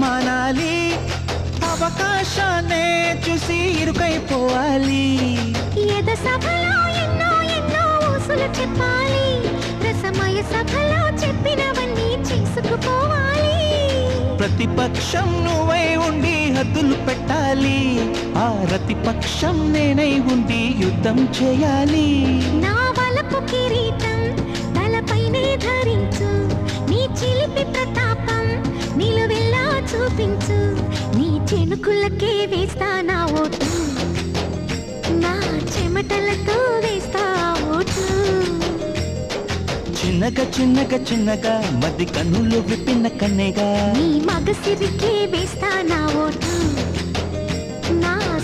మానాలి అవకాశాన్నే చూసి ఇరుకైపోవాలి ఎద సభలో ఎన్నో ఎన్నో ఊసులు చెప్పాలి రసమయ సభలో చెప్పినవన్నీ చేసుకుపోవాలి ప్రతిపక్షం నువ్వై ఉండి హద్దులు పెట్టాలి ఆ ప్రతిపక్షం నేనై ఉండి యుద్ధం చేయాలి నా వలపు కిరీటం తలపైనే ధరించు నీ చిలిపి ప్రతాపం నిలువెల్లా చూపించు నీ చెనుకులకే వేస్తా నా ఓటు నా చెమటలతో వేస్తా ఓటు చిన్నగా చిన్నగా చిన్నగా మధ్య కన్నులు విప్పిన కన్నెగా నీ మగసిరికే వేస్తా నా ఓటు